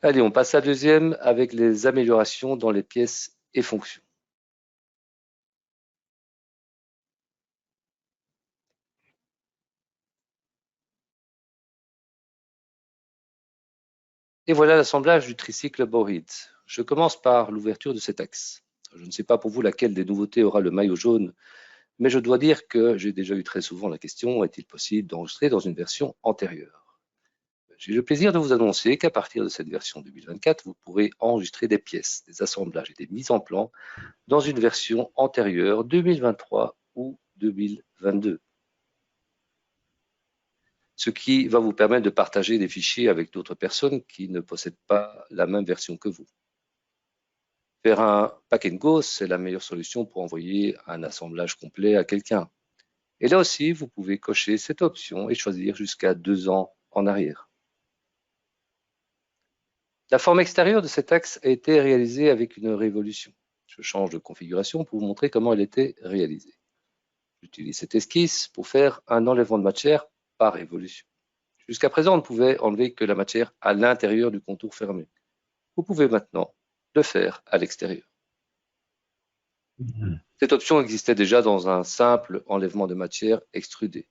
Allez, on passe à la deuxième avec les améliorations dans les pièces et fonctions. Et voilà l'assemblage du tricycle Bowhead. Je commence par l'ouverture de cet axe. Je ne sais pas pour vous laquelle des nouveautés aura le maillot jaune, mais je dois dire que j'ai déjà eu très souvent la question, est-il possible d'enregistrer dans une version antérieure? J'ai le plaisir de vous annoncer qu'à partir de cette version 2024, vous pourrez enregistrer des pièces, des assemblages et des mises en plan dans une version antérieure 2023 ou 2022. Ce qui va vous permettre de partager des fichiers avec d'autres personnes qui ne possèdent pas la même version que vous. Faire un pack and go, c'est la meilleure solution pour envoyer un assemblage complet à quelqu'un. Et là aussi, vous pouvez cocher cette option et choisir jusqu'à 2 ans en arrière. La forme extérieure de cet axe a été réalisée avec une révolution. Je change de configuration pour vous montrer comment elle était réalisée. J'utilise cette esquisse pour faire un enlèvement de matière par révolution. Jusqu'à présent, on ne pouvait enlever que la matière à l'intérieur du contour fermé. Vous pouvez maintenant le faire à l'extérieur. Cette option existait déjà dans un simple enlèvement de matière extrudée.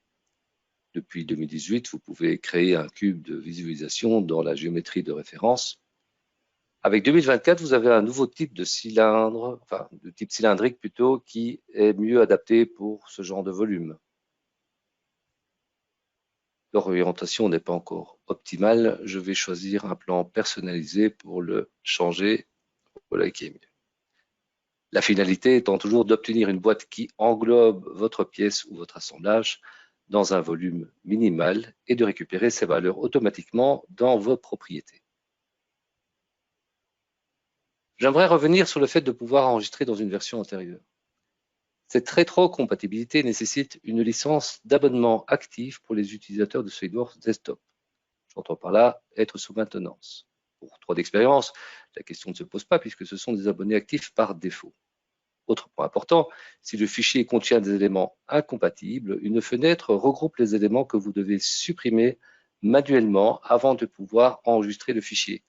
Depuis 2018, vous pouvez créer un cube de visualisation dans la géométrie de référence. Avec 2024, vous avez un nouveau type de cylindre, enfin de type cylindrique plutôt, qui est mieux adapté pour ce genre de volume. L'orientation n'est pas encore optimale. Je vais choisir un plan personnalisé pour le changer. Voilà qui est mieux. La finalité étant toujours d'obtenir une boîte qui englobe votre pièce ou votre assemblage dans un volume minimal et de récupérer ces valeurs automatiquement dans vos propriétés. J'aimerais revenir sur le fait de pouvoir enregistrer dans une version antérieure. Cette rétrocompatibilité nécessite une licence d'abonnement active pour les utilisateurs de SolidWorks Desktop. J'entends par là être sous maintenance. Pour 3 d'expérience, la question ne se pose pas puisque ce sont des abonnés actifs par défaut. Autre point important, si le fichier contient des éléments incompatibles, une fenêtre regroupe les éléments que vous devez supprimer manuellement avant de pouvoir enregistrer le fichier.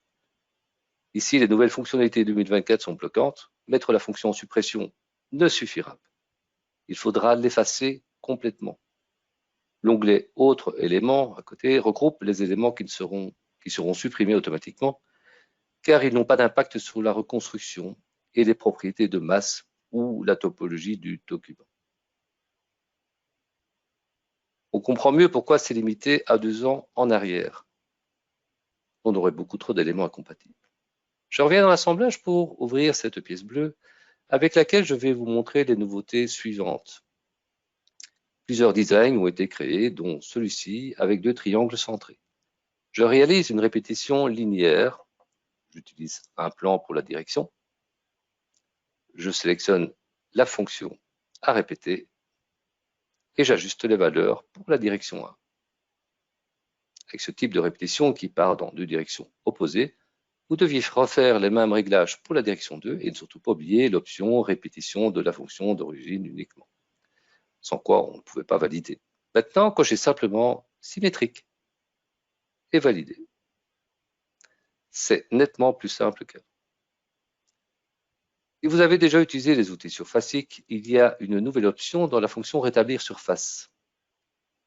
Ici, les nouvelles fonctionnalités 2024 sont bloquantes. Mettre la fonction suppression ne suffira pas. Il faudra l'effacer complètement. L'onglet Autres éléments à côté regroupe les éléments qui seront supprimés automatiquement car ils n'ont pas d'impact sur la reconstruction et les propriétés de masse ou la topologie du document. On comprend mieux pourquoi c'est limité à 2 ans en arrière. On aurait beaucoup trop d'éléments incompatibles. Je reviens dans l'assemblage pour ouvrir cette pièce bleue avec laquelle je vais vous montrer les nouveautés suivantes. Plusieurs designs ont été créés, dont celui-ci avec 2 triangles centrés. Je réalise une répétition linéaire. J'utilise un plan pour la direction. Je sélectionne la fonction à répéter et j'ajuste les valeurs pour la direction 1. Avec ce type de répétition qui part dans 2 directions opposées, vous deviez refaire les mêmes réglages pour la direction 2 et ne surtout pas oublier l'option répétition de la fonction d'origine uniquement, sans quoi on ne pouvait pas valider. Maintenant, cochez simplement symétrique et valider. C'est nettement plus simple qu'avant. Si vous avez déjà utilisé les outils surfaciques, il y a une nouvelle option dans la fonction rétablir surface.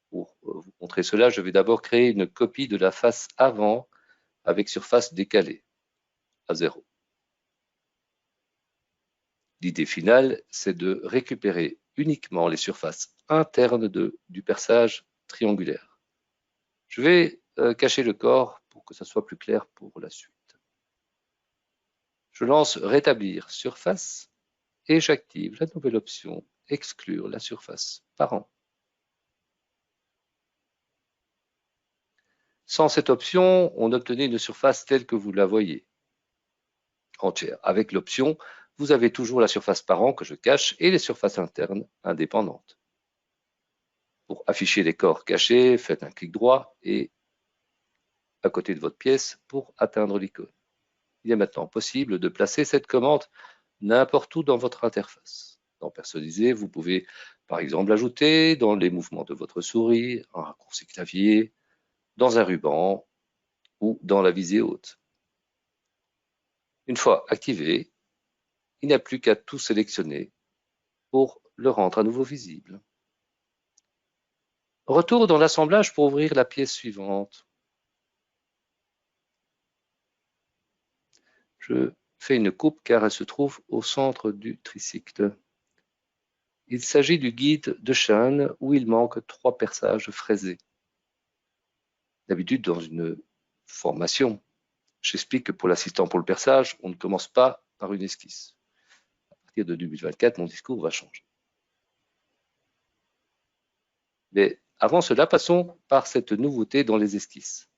Pour vous montrer cela, je vais d'abord créer une copie de la face avant avec surface décalée à 0. L'idée finale, c'est de récupérer uniquement les surfaces internes du perçage triangulaire. Je vais cacher le corps pour que ça soit plus clair pour la suite. Je lance rétablir surface et j'active la nouvelle option exclure la surface parent. Sans cette option, on obtenait une surface telle que vous la voyez, entière. Avec l'option, vous avez toujours la surface parent que je cache et les surfaces internes indépendantes. Pour afficher les corps cachés, faites un clic droit et à côté de votre pièce pour atteindre l'icône. Il est maintenant possible de placer cette commande n'importe où dans votre interface. Dans Personnaliser, vous pouvez par exemple l'ajouter dans les mouvements de votre souris, un raccourci clavier, dans un ruban ou dans la visée haute. Une fois activé, il n'y a plus qu'à tout sélectionner pour le rendre à nouveau visible. Retour dans l'assemblage pour ouvrir la pièce suivante. Je fais une coupe car elle se trouve au centre du tricycle. Il s'agit du guide de chaîne où il manque 3 perçages fraisés. D'habitude, dans une formation, j'explique que pour l'assistant pour le perçage, on ne commence pas par une esquisse. À partir de 2024, mon discours va changer. Mais avant cela, passons par cette nouveauté dans les esquisses.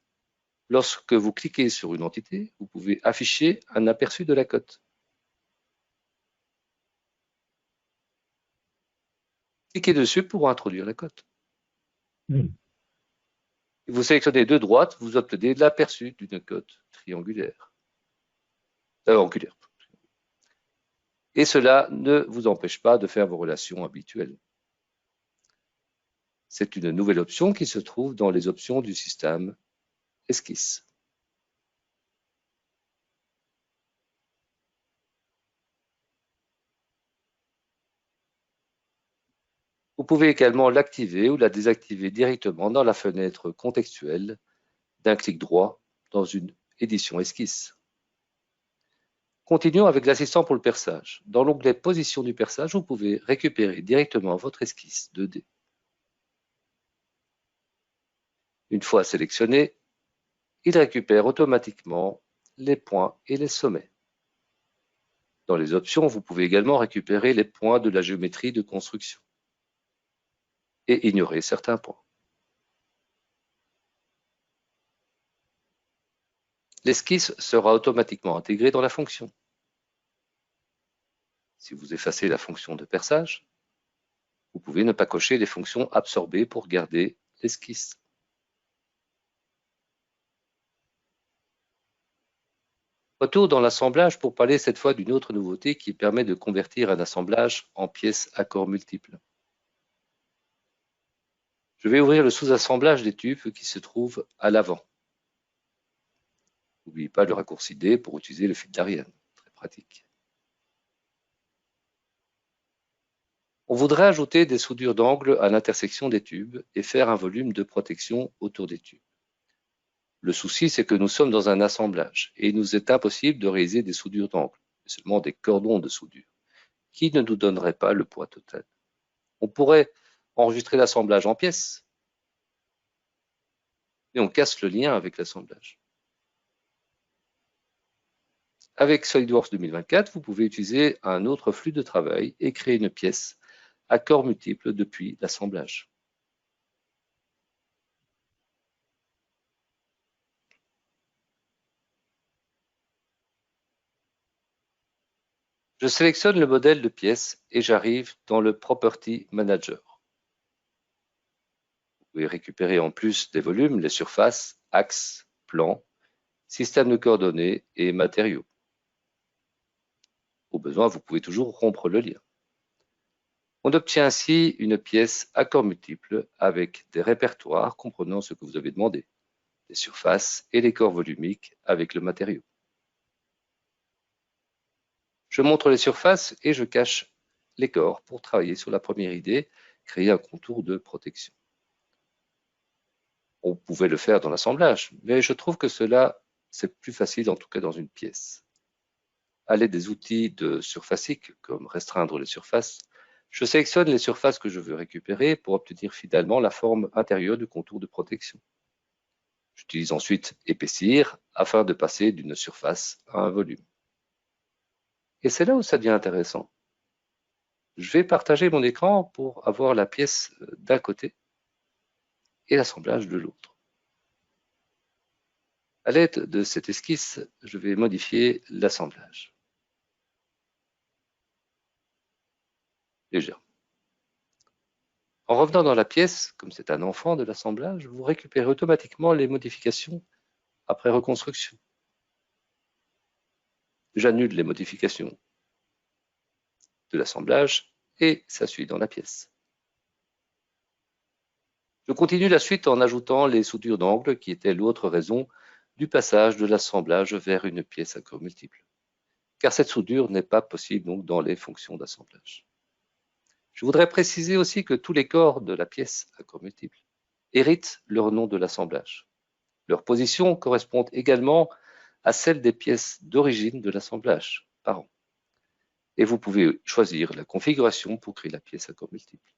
Lorsque vous cliquez sur une entité, vous pouvez afficher un aperçu de la cote. Cliquez dessus pour introduire la cote. Vous sélectionnez de droite, vous obtenez l'aperçu d'une cote triangulaire. Angulaire. Et cela ne vous empêche pas de faire vos relations habituelles. C'est une nouvelle option qui se trouve dans les options du système Esquisse. Vous pouvez également l'activer ou la désactiver directement dans la fenêtre contextuelle d'un clic droit dans une édition Esquisse. Continuons avec l'assistant pour le perçage. Dans l'onglet Position du perçage, vous pouvez récupérer directement votre esquisse 2D. Une fois sélectionné, il récupère automatiquement les points et les sommets. Dans les options, vous pouvez également récupérer les points de la géométrie de construction et ignorer certains points. L'esquisse sera automatiquement intégrée dans la fonction. Si vous effacez la fonction de perçage, vous pouvez ne pas cocher les fonctions absorbées pour garder l'esquisse. Retour dans l'assemblage pour parler cette fois d'une autre nouveauté qui permet de convertir un assemblage en pièces à corps multiples. Je vais ouvrir le sous-assemblage des tubes qui se trouve à l'avant. N'oubliez pas le raccourci D pour utiliser le fil d'Ariane, très pratique. On voudrait ajouter des soudures d'angle à l'intersection des tubes et faire un volume de protection autour des tubes. Le souci, c'est que nous sommes dans un assemblage et il nous est impossible de réaliser des soudures d'angle, mais seulement des cordons de soudure, qui ne nous donneraient pas le poids total. On pourrait enregistrer l'assemblage en pièces, et on casse le lien avec l'assemblage. Avec SolidWorks 2024, vous pouvez utiliser un autre flux de travail et créer une pièce à corps multiples depuis l'assemblage. Je sélectionne le modèle de pièce et j'arrive dans le Property Manager. Vous pouvez récupérer en plus des volumes les surfaces, axes, plans, systèmes de coordonnées et matériaux. Au besoin, vous pouvez toujours rompre le lien. On obtient ainsi une pièce à corps multiples avec des répertoires comprenant ce que vous avez demandé, les surfaces et les corps volumiques avec le matériau. Je montre les surfaces et je cache les corps pour travailler sur la première idée, créer un contour de protection. On pouvait le faire dans l'assemblage, mais je trouve que cela, c'est plus facile, en tout cas dans une pièce. À l'aide des outils de surfacique, comme restreindre les surfaces, je sélectionne les surfaces que je veux récupérer pour obtenir finalement la forme intérieure du contour de protection. J'utilise ensuite épaissir afin de passer d'une surface à un volume. Et c'est là où ça devient intéressant. Je vais partager mon écran pour avoir la pièce d'un côté et l'assemblage de l'autre. À l'aide de cette esquisse, je vais modifier l'assemblage. Déjà. En revenant dans la pièce, comme c'est un enfant de l'assemblage, vous récupérez automatiquement les modifications après reconstruction. J'annule les modifications de l'assemblage et ça suit dans la pièce. Je continue la suite en ajoutant les soudures d'angle qui étaient l'autre raison du passage de l'assemblage vers une pièce à corps multiples. car cette soudure n'est pas possible donc dans les fonctions d'assemblage. Je voudrais préciser aussi que tous les corps de la pièce à corps multiples héritent leur nom de l'assemblage. Leur position correspond également à celle des pièces d'origine de l'assemblage par an. Et vous pouvez choisir la configuration pour créer la pièce à corps multiples.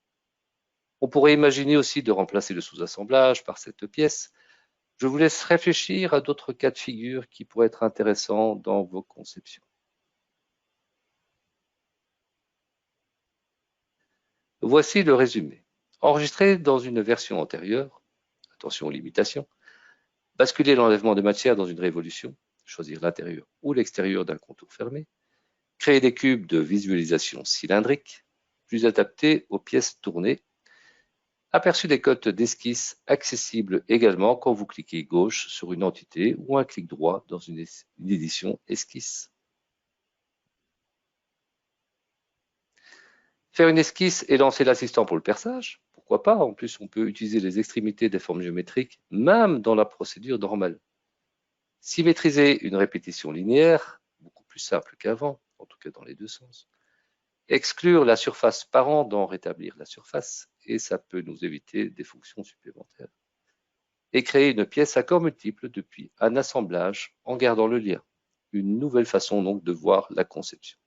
On pourrait imaginer aussi de remplacer le sous-assemblage par cette pièce. Je vous laisse réfléchir à d'autres cas de figure qui pourraient être intéressants dans vos conceptions. Voici le résumé. Enregistré dans une version antérieure, attention aux limitations, basculer l'enlèvement de matière dans une révolution, choisir l'intérieur ou l'extérieur d'un contour fermé, créer des cubes de visualisation cylindrique, plus adaptés aux pièces tournées, aperçu des codes d'esquisse accessibles également quand vous cliquez gauche sur une entité ou un clic droit dans une édition esquisse. Faire une esquisse et lancer l'assistant pour le perçage, pourquoi pas? En plus, on peut utiliser les extrémités des formes géométriques, même dans la procédure normale. Symétriser une répétition linéaire, beaucoup plus simple qu'avant, en tout cas dans les deux sens. Exclure la surface parent dans rétablir la surface, et ça peut nous éviter des fonctions supplémentaires. Et créer une pièce à corps multiples depuis un assemblage en gardant le lien. Une nouvelle façon donc de voir la conception.